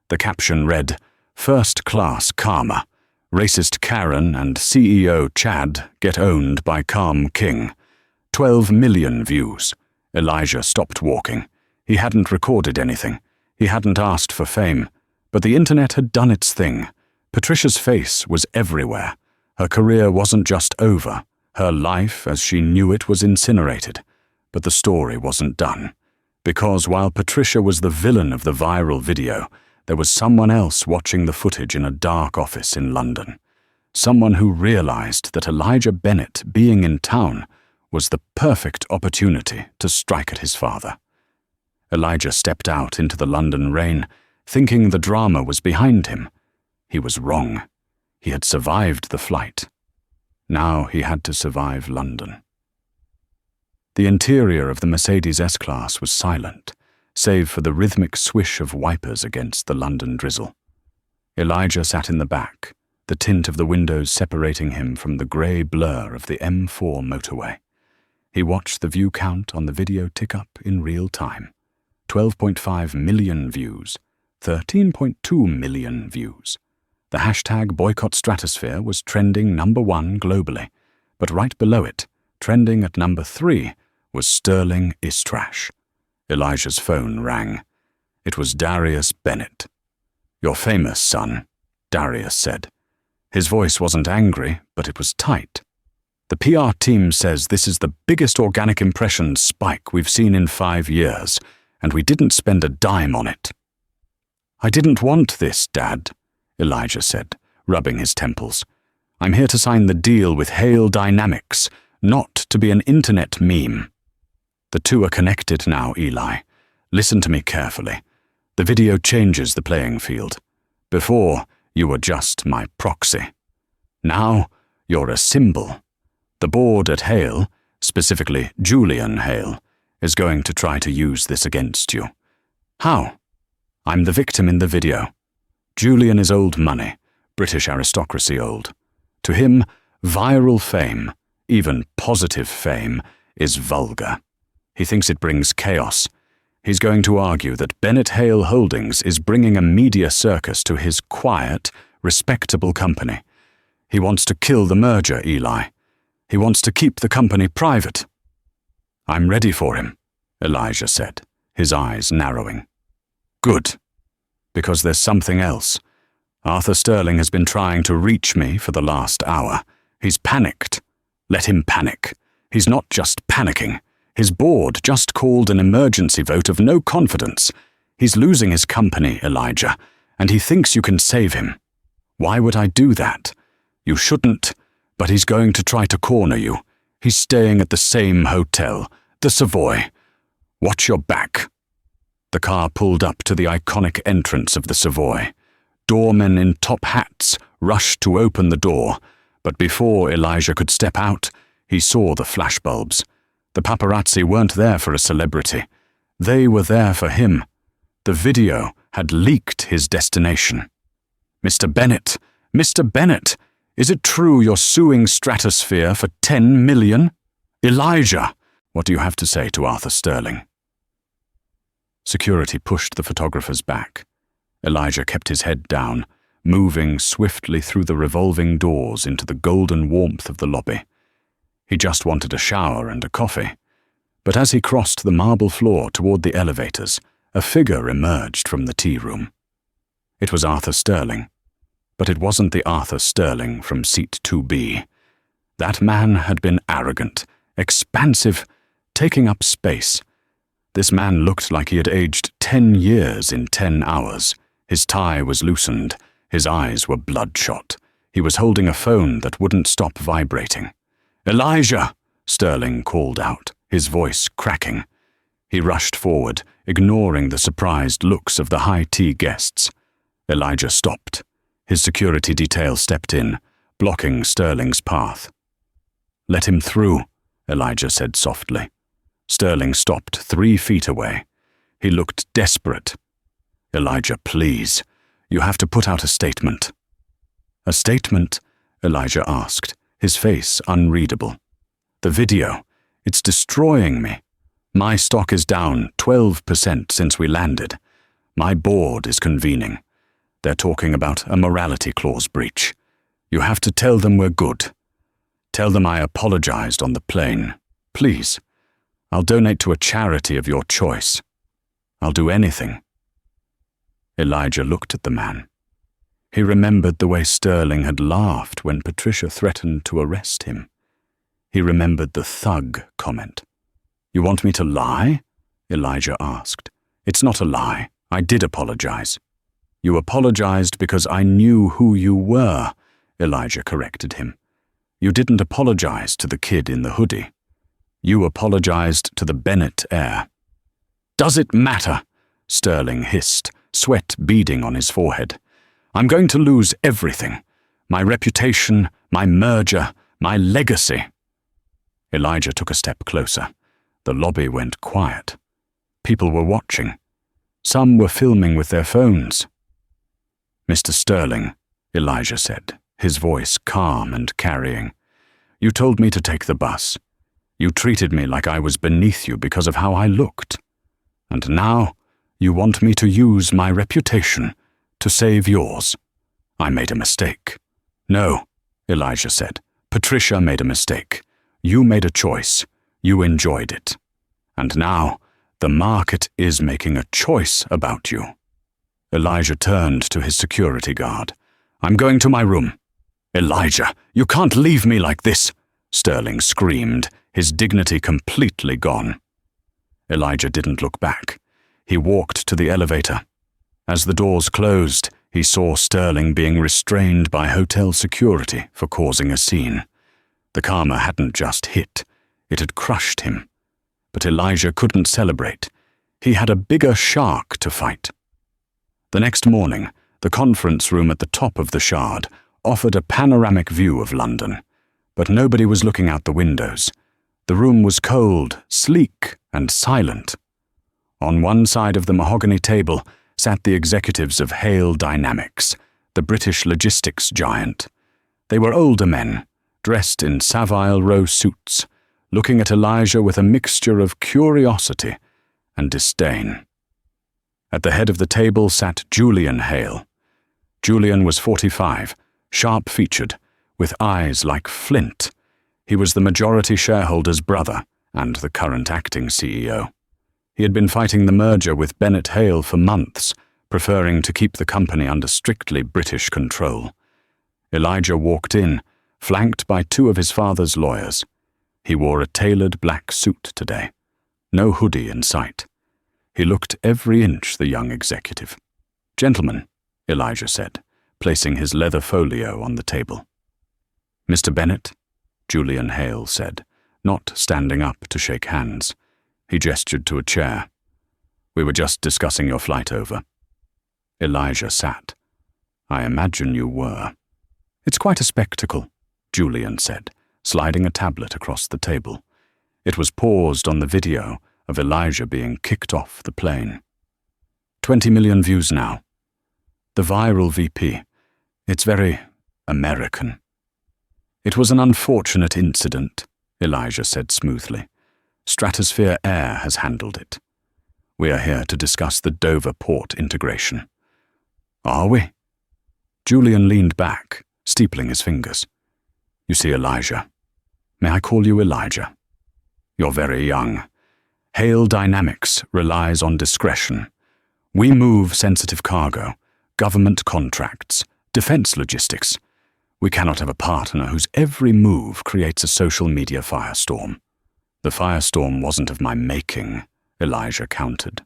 The caption read, First Class Karma. Racist Karen and CEO Chad get owned by Calm King. 12 million views. Elijah stopped walking. He hadn't recorded anything. He hadn't asked for fame. But the internet had done its thing. Patricia's face was everywhere. Her career wasn't just over. Her life, as she knew it, was incinerated. But the story wasn't done. Because while Patricia was the villain of the viral video, there was someone else watching the footage in a dark office in London. Someone who realized that Elijah Bennett, being in town, was the perfect opportunity to strike at his father. Elijah stepped out into the London rain, thinking the drama was behind him. He was wrong. He had survived the flight. Now he had to survive London. The interior of the Mercedes S-Class was silent, save for the rhythmic swish of wipers against the London drizzle. Elijah sat in the back, the tint of the windows separating him from the grey blur of the M4 motorway. He watched the view count on the video tick up in real time. 12.5 million views, 13.2 million views. The hashtag Boycott Stratosphere was trending #1 globally, but right below it, trending at #3, was Sterling is trash. Elijah's phone rang. It was Darius Bennett. "You're famous, son," Darius said. His voice wasn't angry, but it was tight. "The PR team says this is the biggest organic impression spike we've seen in 5 years, and we didn't spend a dime on it." "I didn't want this, Dad," Elijah said, rubbing his temples. "I'm here to sign the deal with Hale Dynamics, not to be an internet meme." "The two are connected now, Eli. Listen to me carefully. The video changes the playing field. Before, you were just my proxy. Now, you're a symbol. The board at Hale, specifically Julian Hale, is going to try to use this against you. How? I'm the victim in the video. Julian is old money, British aristocracy old. To him, viral fame, even positive fame, is vulgar. He thinks it brings chaos. He's going to argue that Bennett Hale Holdings is bringing a media circus to his quiet, respectable company. He wants to kill the merger, Eli. He wants to keep the company private." "I'm ready for him," Elijah said, his eyes narrowing. "Good. Because there's something else. Arthur Sterling has been trying to reach me for the last hour. He's panicked. Let him panic. He's not just panicking. His board just called an emergency vote of no confidence. He's losing his company, Elijah, and he thinks you can save him. Why would I do that? You shouldn't, but he's going to try to corner you. He's staying at the same hotel, the Savoy. Watch your back." The car pulled up to the iconic entrance of the Savoy. Doormen in top hats rushed to open the door, but before Elijah could step out, he saw the flashbulbs. The paparazzi weren't there for a celebrity. They were there for him. The video had leaked his destination. "Mr. Bennett, Mr. Bennett, is it true you're suing Stratosphere for 10 million? Elijah, what do you have to say to Arthur Sterling?" Security pushed the photographers back. Elijah kept his head down, moving swiftly through the revolving doors into the golden warmth of the lobby. He just wanted a shower and a coffee. But as he crossed the marble floor toward the elevators, a figure emerged from the tea room. It was Arthur Sterling. But it wasn't the Arthur Sterling from Seat 2B. That man had been arrogant, expansive, taking up space. This man looked like he had aged 10 years in 10 hours. His tie was loosened. His eyes were bloodshot. He was holding a phone that wouldn't stop vibrating. "Elijah!" Sterling called out, his voice cracking. He rushed forward, ignoring the surprised looks of the high tea guests. Elijah stopped. His security detail stepped in, blocking Sterling's path. "Let him through," Elijah said softly. Sterling stopped 3 feet away. He looked desperate. "Elijah, please. You have to put out a statement." "A statement?" Elijah asked, his face unreadable. "The video. It's destroying me. My stock is down 12% since we landed. My board is convening. They're talking about a morality clause breach. You have to tell them we're good. Tell them I apologized on the plane. Please. I'll donate to a charity of your choice. I'll do anything." Elijah looked at the man. He remembered the way Sterling had laughed when Patricia threatened to arrest him. He remembered the thug comment. "You want me to lie?" Elijah asked. "It's not a lie. I did apologize." "You apologized because I knew who you were," Elijah corrected him. "You didn't apologize to the kid in the hoodie." You apologized to the Bennett heir. Does it matter? Sterling hissed, sweat beading on his forehead. I'm going to lose everything. My reputation, my merger, my legacy. Elijah took a step closer. The lobby went quiet. People were watching. Some were filming with their phones. Mr. Sterling, Elijah said, his voice calm and carrying. You told me to take the bus. You treated me like I was beneath you because of how I looked. And now you want me to use my reputation to save yours. I made a mistake. No, Elijah said. Patricia made a mistake. You made a choice. You enjoyed it. And now the market is making a choice about you. Elijah turned to his security guard. I'm going to my room. Elijah, you can't leave me like this, Sterling screamed, his dignity completely gone. Elijah didn't look back. He walked to the elevator. As the doors closed, he saw Sterling being restrained by hotel security for causing a scene. The karma hadn't just hit, it had crushed him. But Elijah couldn't celebrate. He had a bigger shark to fight. The next morning, the conference room at the top of the Shard offered a panoramic view of London, but nobody was looking out the windows. The room was cold, sleek, and silent. On one side of the mahogany table sat the executives of Hale Dynamics, the British logistics giant. They were older men, dressed in Savile Row suits, looking at Elijah with a mixture of curiosity and disdain. At the head of the table sat Julian Hale. Julian was 45, sharp-featured, with eyes like flint. He was the majority shareholder's brother and the current acting CEO. He had been fighting the merger with Bennett Hale for months, preferring to keep the company under strictly British control. Elijah walked in, flanked by two of his father's lawyers. He wore a tailored black suit today, no hoodie in sight. He looked every inch the young executive. Gentlemen, Elijah said, placing his leather folio on the table. Mr. Bennett, Julian Hale said, not standing up to shake hands. He gestured to a chair. We were just discussing your flight over. Elijah sat. I imagine you were. It's quite a spectacle, Julian said, sliding a tablet across the table. It was paused on the video of Elijah being kicked off the plane. 20 million views now. The viral VP. It's very American. It was an unfortunate incident, Elijah said smoothly. Stratosphere Air has handled it. We are here to discuss the Dover port integration. Are we? Julian leaned back, steepling his fingers. You see, Elijah. May I call you Elijah? You're very young. Hale Dynamics relies on discretion. We move sensitive cargo, government contracts, defense logistics. We cannot have a partner whose every move creates a social media firestorm. The firestorm wasn't of my making, Elijah countered.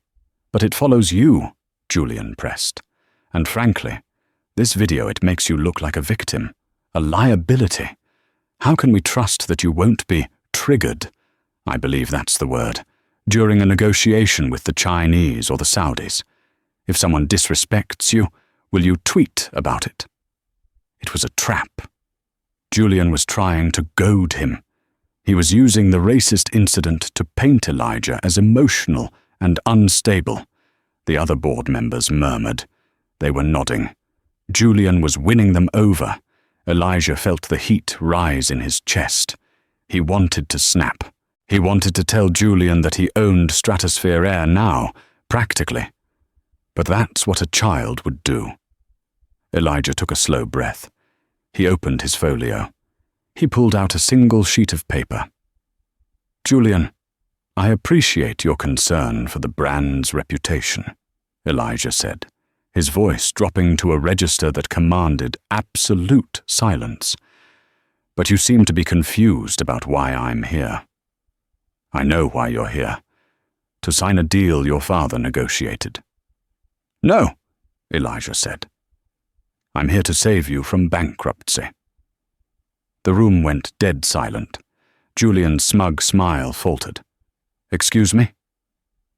But it follows you, Julian pressed. And frankly, this video, it makes you look like a victim, a liability. How can we trust that you won't be triggered, I believe that's the word, during a negotiation with the Chinese or the Saudis? If someone disrespects you, will you tweet about it? It was a trap. Julian was trying to goad him. He was using the racist incident to paint Elijah as emotional and unstable. The other board members murmured. They were nodding. Julian was winning them over. Elijah felt the heat rise in his chest. He wanted to snap. He wanted to tell Julian that he owned Stratosphere Air now, practically. But that's what a child would do. Elijah took a slow breath. He opened his folio. He pulled out a single sheet of paper. Julian, I appreciate your concern for the brand's reputation, Elijah said, his voice dropping to a register that commanded absolute silence. But you seem to be confused about why I'm here. I know why you're here. To sign a deal your father negotiated. No, Elijah said. I'm here to save you from bankruptcy. The room went dead silent. Julian's smug smile faltered. "Excuse me?"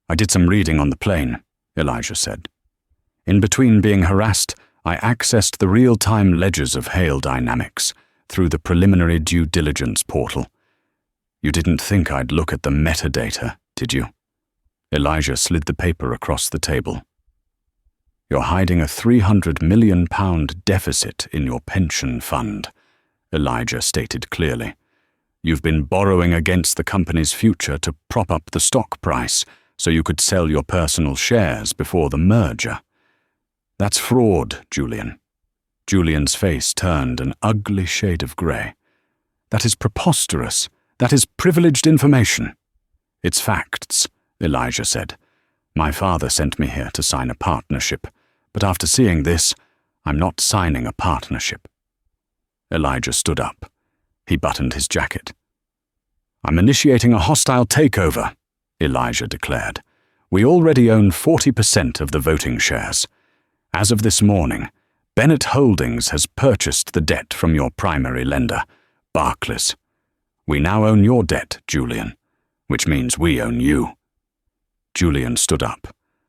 "I did some reading on the plane," Elijah said. "In between being harassed, I accessed the real-time ledgers of hail dynamics through the preliminary due diligence portal. You didn't think I'd look at the metadata, did you?" Elijah slid the paper across the table. "You're hiding a £300 million deficit in your pension fund," Elijah stated clearly. "You've been borrowing against the company's future to prop up the stock price so you could sell your personal shares before the merger. That's fraud, Julian." Julian's face turned an ugly shade of grey. "That is preposterous. That is privileged information." "It's facts," Elijah said. "My father sent me here to sign a partnership, but after seeing this, I'm not signing a partnership." Elijah stood up. He buttoned his jacket. "I'm initiating a hostile takeover," Elijah declared. "We already own 40% of the voting shares. As of this morning, Bennett Holdings has purchased the debt from your primary lender, Barclays. We now own your debt, Julian, which means we own you." Julian stood up,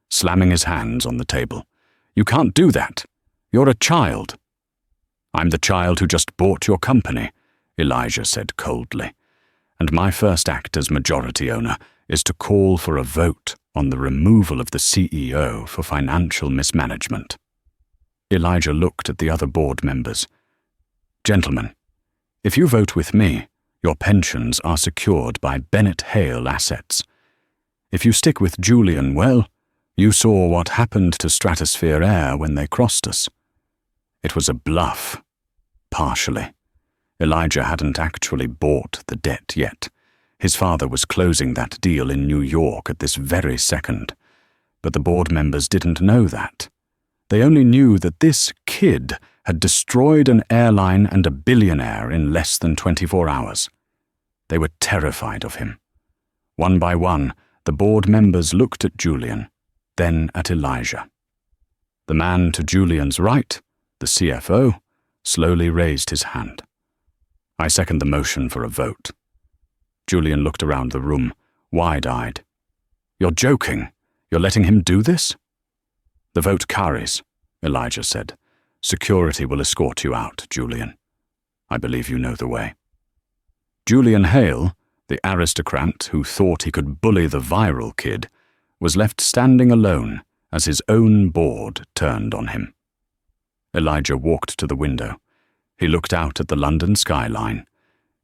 slamming his hands on the table. "You can't do that. You're a child." "I'm the child who just bought your company," Elijah said coldly. "And my first act as majority owner is to call for a vote on the removal of the CEO for financial mismanagement." Elijah looked at the other board members. "Gentlemen, if you vote with me, your pensions are secured by Bennett Hale assets. If you stick with Julian, well, you saw what happened to Stratosphere Air when they crossed us. It was a bluff. Partially. Elijah hadn't actually bought the debt yet. His father was closing that deal in New York at this very second. But the board members didn't know that. They only knew that this kid had destroyed an airline and a billionaire in less than 24 hours. They were terrified of him. One by one, the board members looked at Julian, then at Elijah. The man to Julian's right, the CFO, slowly raised his hand. "I second the motion for a vote." Julian looked around the room, wide-eyed. "You're joking. You're letting him do this?" "The vote carries," Elijah said. "Security will escort you out, Julian. I believe you know the way." Julian Hale, the aristocrat who thought he could bully the viral kid, was left standing alone as his own board turned on him. Elijah walked to the window. He looked out at the London skyline.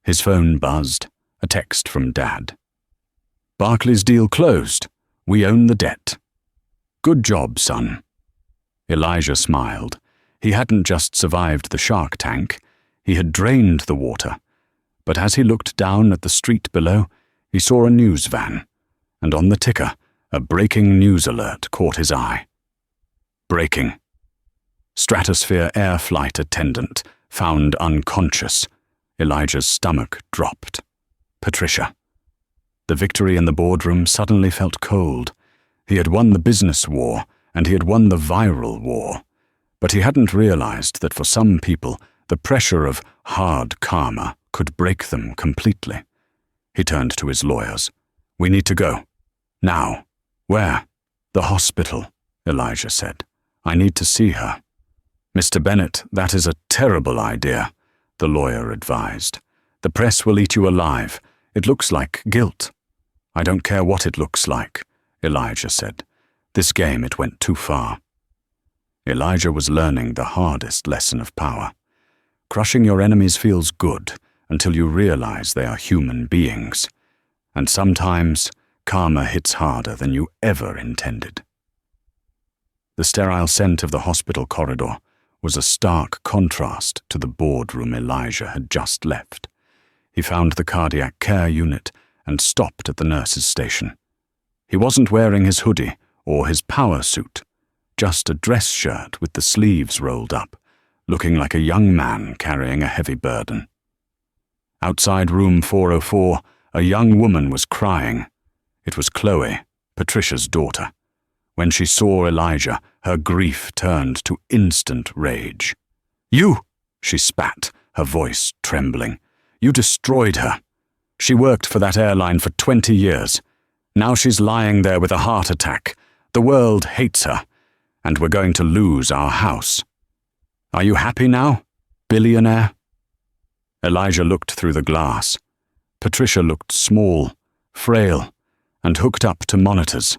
His phone buzzed, a text from Dad. "Barclays deal closed. We own the debt." "Good job, son." Elijah smiled. He hadn't just survived the shark tank. He had drained the water. But as he looked down at the street below, he saw a news van, and on the ticker, a breaking news alert caught his eye. Breaking. Stratosphere Air flight attendant found unconscious. Elijah's stomach dropped. Patricia. The victory in the boardroom suddenly felt cold. He had won the business war, and he had won the viral war. But he hadn't realized that for some people, the pressure of hard karma could break them completely. He turned to his lawyers. "We need to go. Now." "Where?" "The hospital," Elijah said. "I need to see her." "Mr. Bennett, that is a terrible idea," the lawyer advised. "The press will eat you alive. It looks like guilt." "I don't care what it looks like," Elijah said. "This game, it went too far." Elijah was learning the hardest lesson of power. Crushing your enemies feels good until you realize they are human beings. And sometimes, karma hits harder than you ever intended. The sterile scent of the hospital corridor was a stark contrast to the boardroom Elijah had just left. He found the cardiac care unit and stopped at the nurse's station. He wasn't wearing his hoodie or his power suit, just a dress shirt with the sleeves rolled up, looking like a young man carrying a heavy burden. Outside room 404, a young woman was crying. It was Chloe, Patricia's daughter. When she saw Elijah, her grief turned to instant rage. "You!" she spat, her voice trembling. "You destroyed her." She worked for that airline for 20 years. Now she's lying there with a heart attack. The world hates her, and we're going to lose our house. Are you happy now, billionaire?" Elijah looked through the glass. Patricia looked small, frail, and hooked up to monitors.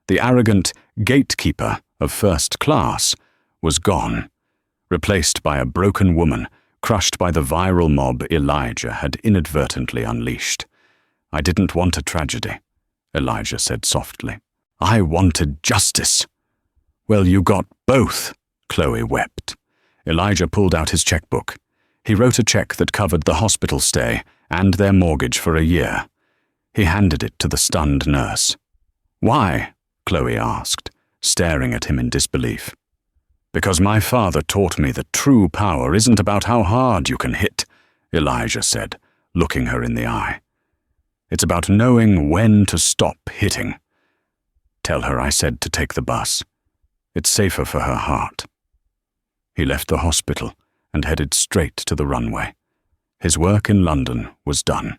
The arrogant gatekeeper of first class was gone, replaced by a broken woman crushed by the viral mob Elijah had inadvertently unleashed. "I didn't want a tragedy," Elijah said softly. "I wanted justice." "Well, you got both," Chloe wept. Elijah pulled out his checkbook. He wrote a check that covered the hospital stay and their mortgage for a year. He handed it to the stunned nurse. "Why?" Chloe asked, staring at him in disbelief. "Because my father taught me that true power isn't about how hard you can hit," Elijah said, looking her in the eye. "It's about knowing when to stop hitting. Tell her I said to take the bus. It's safer for her heart." He left the hospital and headed straight to the runway. His work in London was done.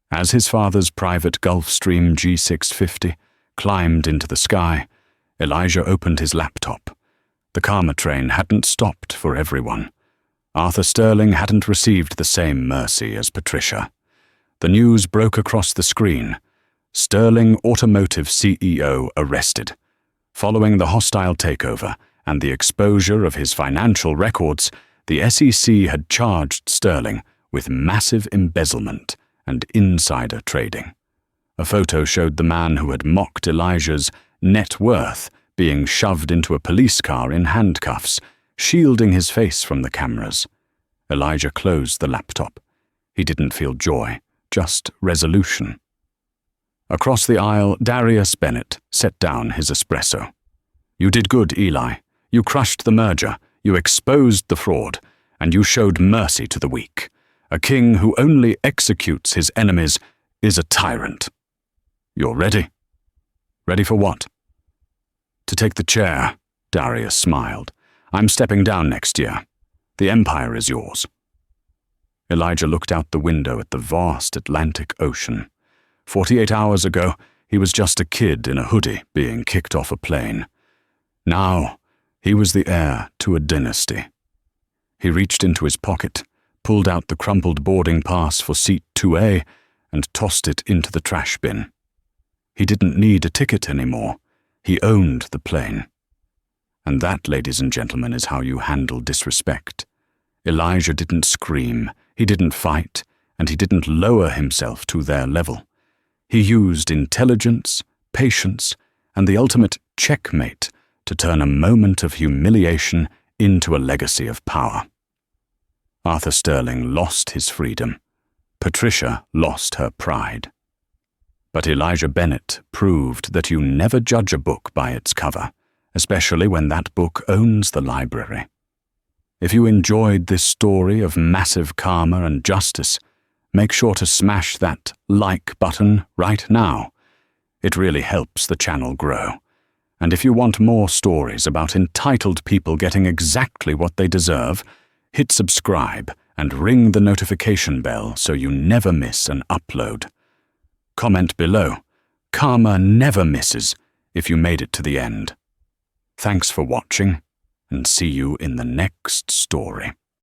As his father's private Gulfstream G650 climbed into the sky, Elijah opened his laptop. The karma train hadn't stopped for everyone. Arthur Sterling hadn't received the same mercy as Patricia. The news broke across the screen. Sterling Automotive CEO arrested. Following the hostile takeover and the exposure of his financial records, the SEC had charged Sterling with massive embezzlement and insider trading. A photo showed the man who had mocked Elijah's net worth being shoved into a police car in handcuffs, shielding his face from the cameras. Elijah closed the laptop. He didn't feel joy, just resolution. Across the aisle, Darius Bennett set down his espresso. "You did good, Eli. You crushed the merger, you exposed the fraud, and you showed mercy to the weak. A king who only executes his enemies is a tyrant. You're ready?" "Ready for what?" "To take the chair," Darius smiled. "I'm stepping down next year. The empire is yours." Elijah looked out the window at the vast Atlantic Ocean. 48 hours ago, he was just a kid in a hoodie being kicked off a plane. Now, he was the heir to a dynasty. He reached into his pocket, pulled out the crumpled boarding pass for seat 2A, and tossed it into the trash bin. He didn't need a ticket anymore. He owned the plane. And that, ladies and gentlemen, is how you handle disrespect. Elijah didn't scream, he didn't fight, and he didn't lower himself to their level. He used intelligence, patience, and the ultimate checkmate to turn a moment of humiliation into a legacy of power. Arthur Sterling lost his freedom. Patricia lost her pride. But Elijah Bennett proved that you never judge a book by its cover, especially when that book owns the library. If you enjoyed this story of massive karma and justice, make sure to smash that like button right now. It really helps the channel grow. And if you want more stories about entitled people getting exactly what they deserve, hit subscribe and ring the notification bell so you never miss an upload. Comment below. Karma never misses if you made it to the end. Thanks for watching, and see you in the next story.